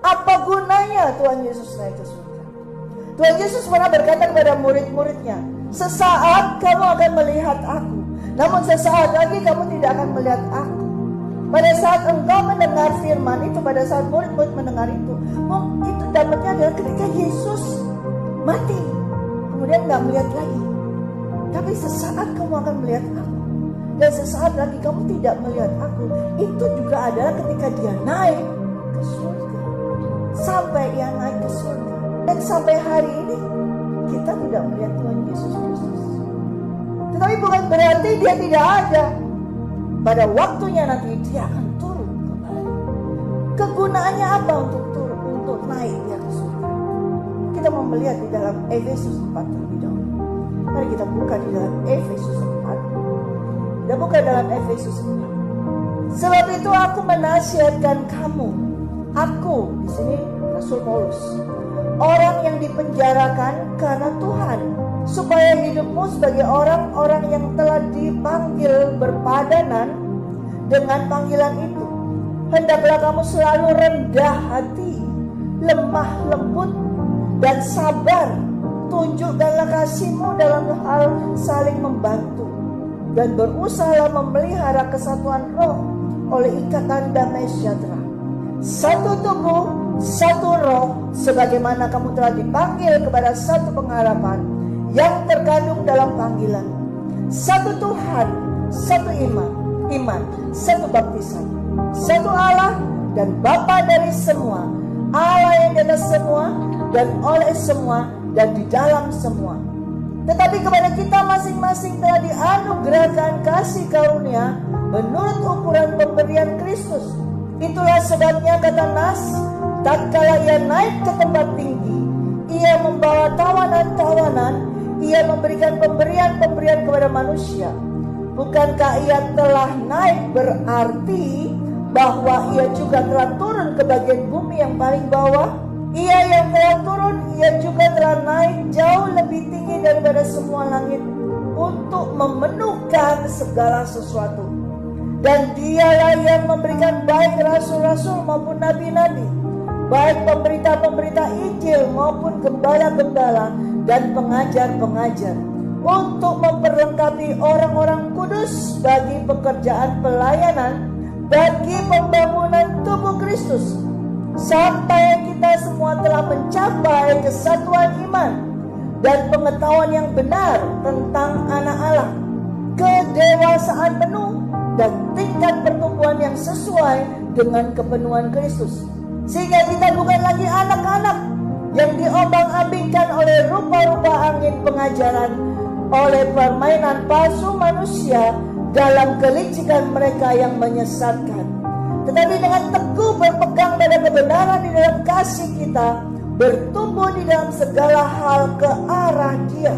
Apa gunanya Tuhan Yesus naik ke surga? Tuhan Yesus pernah berkata kepada murid-muridnya, sesaat kamu akan melihat aku, namun sesaat lagi kamu tidak akan melihat aku. Pada saat engkau mendengar firman itu, pada saat murid-murid mendengar itu dapatnya adalah ketika Yesus mati, kemudian gak melihat lagi. Tapi sesaat kamu akan melihat aku, dan sesaat lagi kamu tidak melihat aku. Itu juga adalah ketika dia naik ke surga. Sampai ia naik ke surga. Dan sampai hari ini kita tidak melihat Tuhan Yesus Kristus. Tetapi bukan berarti dia tidak ada. Pada waktunya nanti dia akan turun kembali. Kegunaannya apa untuk turun, untuk naik dia ke surga? Kita mau melihat di dalam Efesus 4 terlebih dahulu. Mari kita buka di dalam Efesus 4. Kita buka dalam Efesus 4. Sebab itu aku menasihatkan kamu. Aku di sini Rasul Paulus, orang yang dipenjarakan karena Tuhan, supaya hidupmu sebagai orang-orang yang telah dipanggil berpadanan dengan panggilan itu. Hendaklah kamu selalu rendah hati, lemah lembut, dan sabar. Tunjukkanlah kasihmu dalam hal saling membantu, dan berusahalah memelihara kesatuan roh oleh ikatan damai sejahtera. Satu tubuh, satu roh, sebagaimana kamu telah dipanggil kepada satu pengharapan yang terkandung dalam panggilan. Satu Tuhan, satu iman, satu baptisan, satu Allah dan Bapa dari semua, Allah yang di atas semua dan oleh semua dan di dalam semua. Tetapi kepada kita masing-masing telah dianugerahkan kasih karunia menurut ukuran pemberian Kristus. Itulah sebabnya kata Nas, tatkala ia naik ke tempat tinggi, ia membawa tawanan-tawanan, ia memberikan pemberian-pemberian kepada manusia. Bukankah ia telah naik berarti bahwa ia juga telah turun ke bagian bumi yang paling bawah? Ia yang telah turun, ia juga telah naik jauh lebih tinggi daripada semua langit untuk memenuhkan segala sesuatu. Dan dialah yang memberikan baik rasul-rasul maupun nabi-nabi, baik pemberita-pemberita Injil maupun gembala-gembala dan pengajar-pengajar, untuk memperlengkapi orang-orang kudus bagi pekerjaan pelayanan, bagi pembangunan tubuh Kristus, sampai kita semua telah mencapai kesatuan iman dan pengetahuan yang benar tentang anak Allah, kedewasaan penuh dan tingkat pertumbuhan yang sesuai dengan kepenuhan Kristus, sehingga kita bukan lagi anak-anak yang diombang-ambingkan oleh rupa-rupa angin pengajaran, oleh permainan palsu manusia dalam kelicikan mereka yang menyesatkan. Tetapi dengan teguh berpegang pada kebenaran di dalam kasih kita, bertumbuh di dalam segala hal ke arah Dia,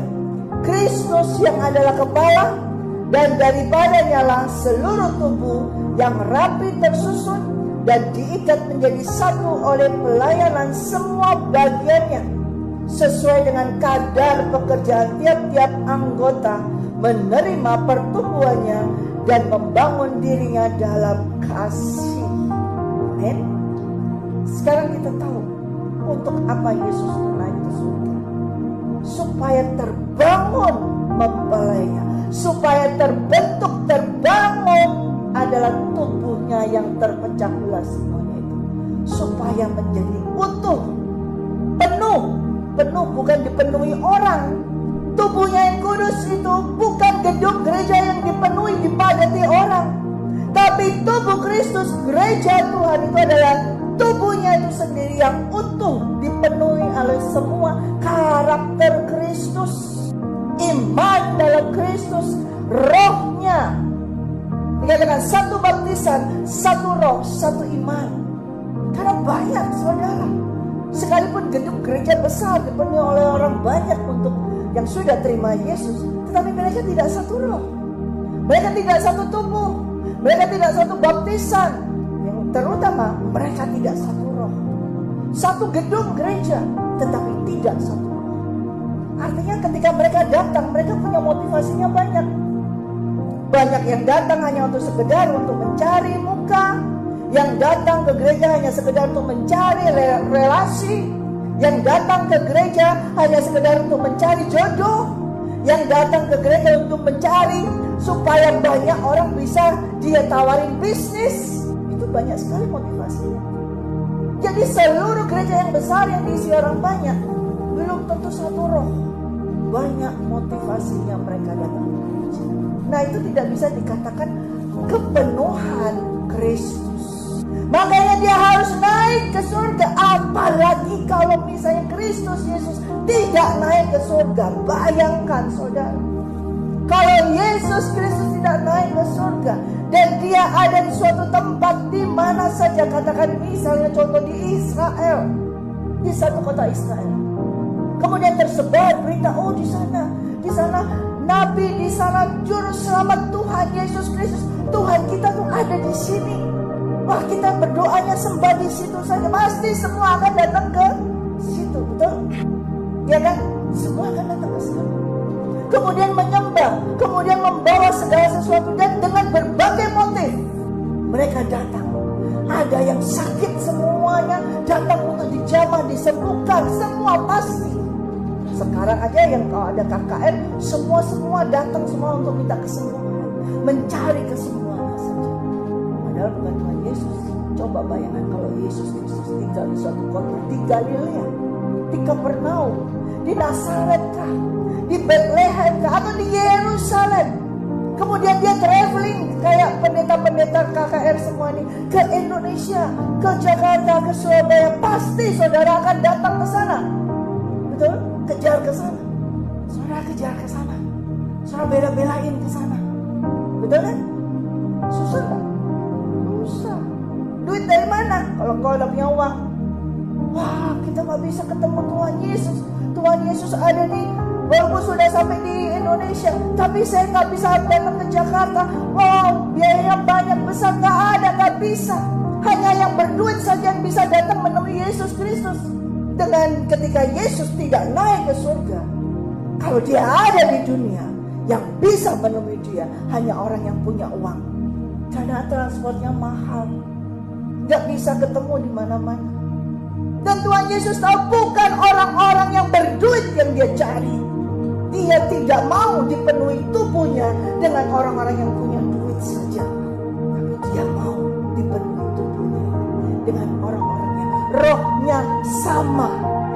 Kristus yang adalah kepala, dan daripadanya lah seluruh tubuh yang rapi tersusun dan diikat menjadi satu oleh pelayanan semua bagiannya, sesuai dengan kadar pekerjaan tiap-tiap anggota, menerima pertumbuhannya dan membangun dirinya dalam kasih. Amin. Sekarang kita tahu untuk apa Yesus naik ke surga. Supaya terbangun mempelainya, supaya terbangun adalah tubuhnya yang terpecah belah semuanya itu, supaya menjadi utuh, penuh bukan dipenuhi orang. Tubuhnya yang kudus itu bukan gedung gereja yang dipenuhi, dipadati orang, tapi tubuh Kristus, gereja Tuhan itu adalah tubuhnya itu sendiri yang utuh, dipenuhi oleh semua karakter Kristus, iman dalam Kristus, rohnya. Dikatakan satu baptisan, satu roh, satu iman. Karena banyak saudara, sekalipun gedung gereja besar dipenuhi oleh orang banyak untuk yang sudah terima Yesus, tetapi mereka tidak satu roh, mereka tidak satu tubuh, mereka tidak satu baptisan, yang terutama mereka tidak satu roh. Satu gedung gereja tetapi tidak satu roh. Artinya ketika mereka datang, mereka punya motivasinya banyak. Banyak yang datang hanya untuk sekedar untuk mencari muka, yang datang ke gereja hanya sekedar untuk mencari relasi, yang datang ke gereja hanya sekedar untuk mencari jodoh, yang datang ke gereja untuk mencari supaya banyak orang bisa dia tawarin bisnis. Itu banyak sekali motivasinya. Jadi seluruh gereja yang besar yang diisi orang banyak belum tentu satu roh. Banyak motivasinya mereka datang ke gereja. Nah, itu tidak bisa dikatakan kepenuhan Kristus. Makanya dia harus naik ke surga. Apalagi kalau misalnya Kristus Yesus tidak naik ke surga. Bayangkan saudara, kalau Yesus Kristus tidak naik ke surga dan dia ada di suatu tempat di mana saja, katakan misalnya contoh di Israel, di satu kota Israel, kemudian tersebar berita, oh di sana Nabi, di sana juru selamat Tuhan Yesus Kristus, Tuhan kita tuh ada di sini. Wah, kita berdoanya sembah di situ saja, pasti semua akan datang ke situ, betul? Ya kan? Semua akan datang ke sana. Kemudian menyembah, kemudian membawa segala sesuatu, dan dengan berbagai motif mereka datang. Ada yang sakit, semuanya datang untuk dijamah, disembuhkan, semua pasti. Sekarang aja yang kalau ada KKR, semua datang semua untuk minta kesembuhan, mencari kesembuhan saja. Padahal bukan Tuhan Yesus. Coba bayangkan kalau Yesus Kristus tinggal di suatu kota, di Galilea, di Kapernaum, di Nazaret kah, di Bethlehem kah, atau di Yerusalem. Kemudian dia traveling kayak pendeta-pendeta KKR semua ini ke Indonesia, ke Jakarta, ke Surabaya. Pasti saudara akan datang ke sana. Betul? Kejar ke sana. Saudara kejar ke sana. Saudara bela-belain ke sana. Betul kan? Susah kan? Susah. Duit dari mana? Kalau kau udah punya uang. Wah, kita gak bisa ketemu Tuhan Yesus. Tuhan Yesus ada di, walaupun sudah sampai di Indonesia, tapi saya gak bisa datang ke Jakarta. Wow, biayanya banyak besar. Gak bisa. Hanya yang berduit saja yang bisa datang menemui Yesus Kristus. Dengan ketika Yesus tidak naik ke surga, kalau dia ada di dunia, yang bisa menemui dia hanya orang yang punya uang. Karena transportnya mahal, gak bisa ketemu di mana-mana. Dan Tuhan Yesus tahu bukan orang-orang yang berduit yang dia cari. Dia tidak mau dipenuhi tubuhnya dengan orang-orang yang punya duit saja, tapi dia mau dipenuhi tubuhnya dengan orang-orang yang rohnya sama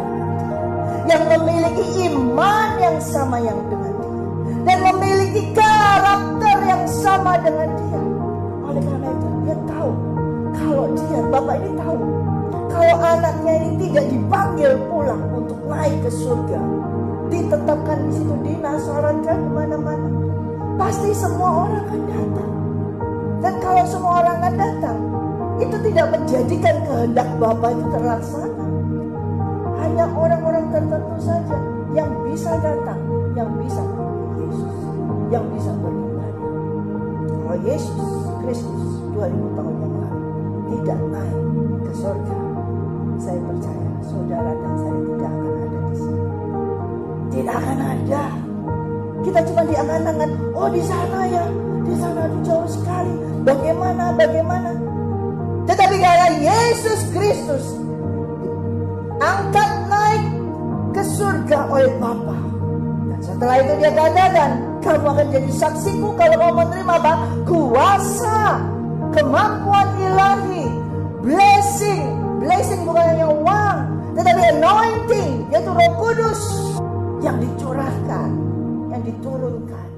dengan dia, yang memiliki iman yang sama yang dengan dia, dan memiliki karakter yang sama dengan dia. Oleh karena itu dia tahu, kalau dia, Bapak ini tahu, kalau anaknya ini tidak dipanggil pulang untuk naik ke surga, ditetapkan di situ, dinasaratkan di mana-mana, pasti semua orang akan datang. Dan kalau semua orang akan datang, itu tidak menjadikan kehendak Bapa itu terlaksana. Hanya orang-orang tertentu saja yang bisa datang, yang bisa menemui Yesus, yang bisa beribadah. Kalau Yesus Kristus 2000 tahun yang lalu tidak naik ke surga, saya percaya saudara dan saya tidak akan ada di sini. Tidak akan ada. Kita cuma diangan-angan, oh di sana ya, di sana jauh sekali. Bagaimana? Tetapi karena Yesus Kristus angkat naik ke surga oleh Bapa, dan setelah itu dia katakan, kamu akan jadi saksiku kalau kamu menerima apa? Kuasa, kemampuan ilahi, blessing bukan hanya uang, tetapi anointing, yaitu Roh Kudus yang dicurahkan, yang diturunkan.